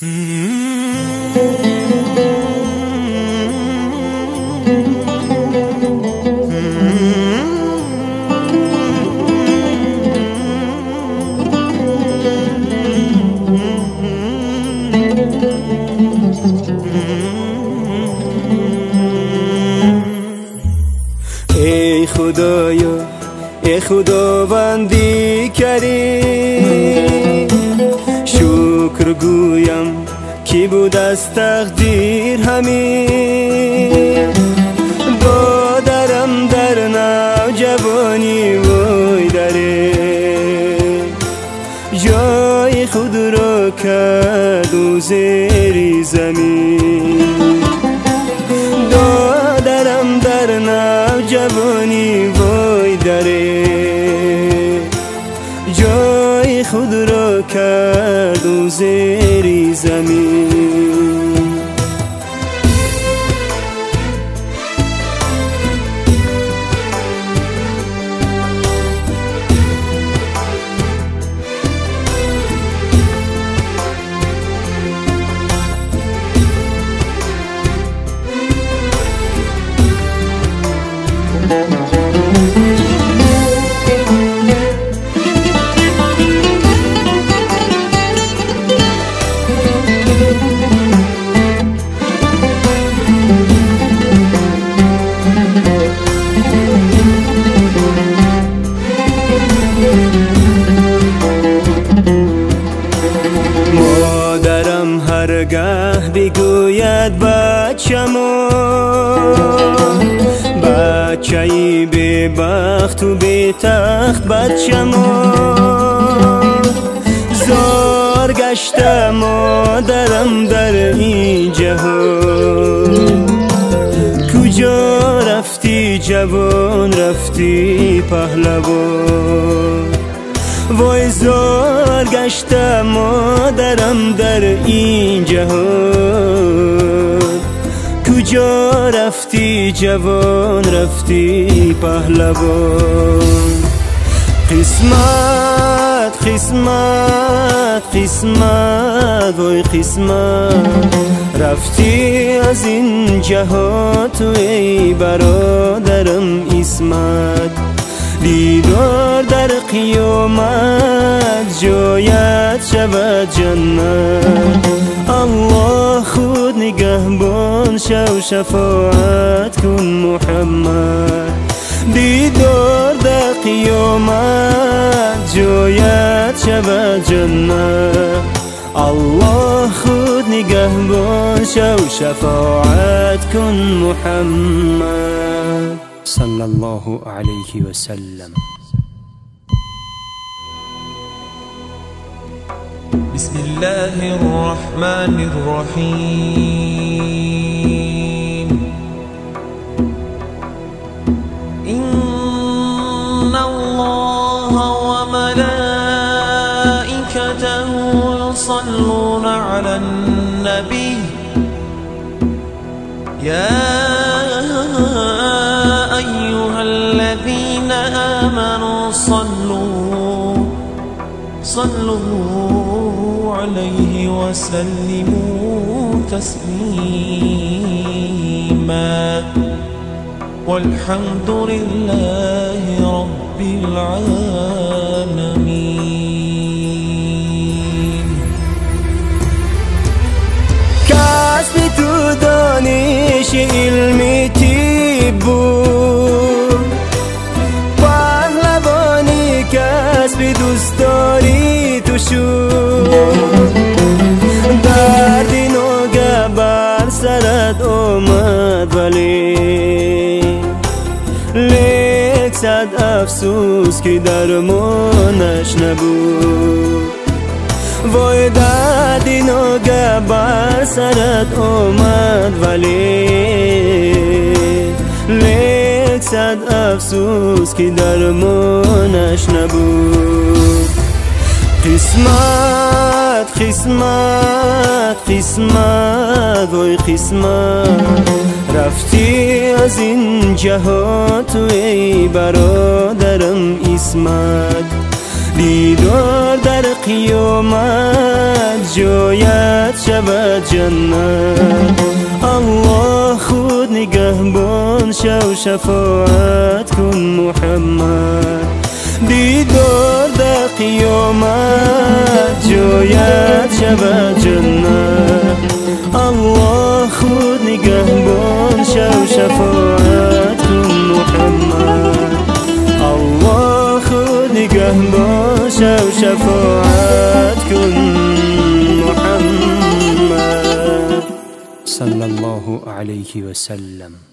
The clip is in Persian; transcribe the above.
ای خدایا ای خداوندی کریم، شکر گویم کی بود از تقدیر همین. دادرم در نوجوانی وای داره، جای خود را کرد و زیر زمین. دادرم در نوجوانی وای داره، جای خود را کرد و زیر زمین. مادرم هرگاه بگوید بچه‌مو، بچه‌ای بی بخت و بی تخت بچه‌مو، زار گشته مادرم در این جهان. کجا رفتی جوان رفتی پهلوان، وای زار گشته مادرم در این جهان. کجا رفتی جوان رفتی پهلوان. قسمت قسمت قسمت وای قسمت، رفتی از این جهان تو ای برادرم اسمت. دیدار در قیامت جایت شود جنت. الله خود نگهبان شو شفاعت کن محمد. دیدار در قیامت جایت شود جنت. الله خود نگهبان شو شفاعت کن محمد صلی الله علیه و سلم. بسم الله الرحمن الرحیم. إن الله وملائكته يصلون على النبي يا أيها الذين آمنوا صلوا عليه وسلموا تسليما والحمد لله رب العالمين. کسب تو دانش علمی طب بود، پهلوانی کسب دوستداری تو شد. دردی ناگه بر سرت آمد لیک صد افسوس که درمانش نبود. وای دردی ناگه بر سرت آمد لیک صد افسوس که درمانش نبود. قسمت قسمت قسمت وای قسمت، رفتی از این جهان تو ای برادرم اسمت. دیدار در قیامت جایت شود جنت. الله خود نگهبان شو شفاعت کن محمد. دیدار در قیامت جایت شود جنت. الله خود نگهبان شو شفاعت کن محمد. الله خود نگهبان شو شفاعت کن محمد صلی الله علیه و سلم.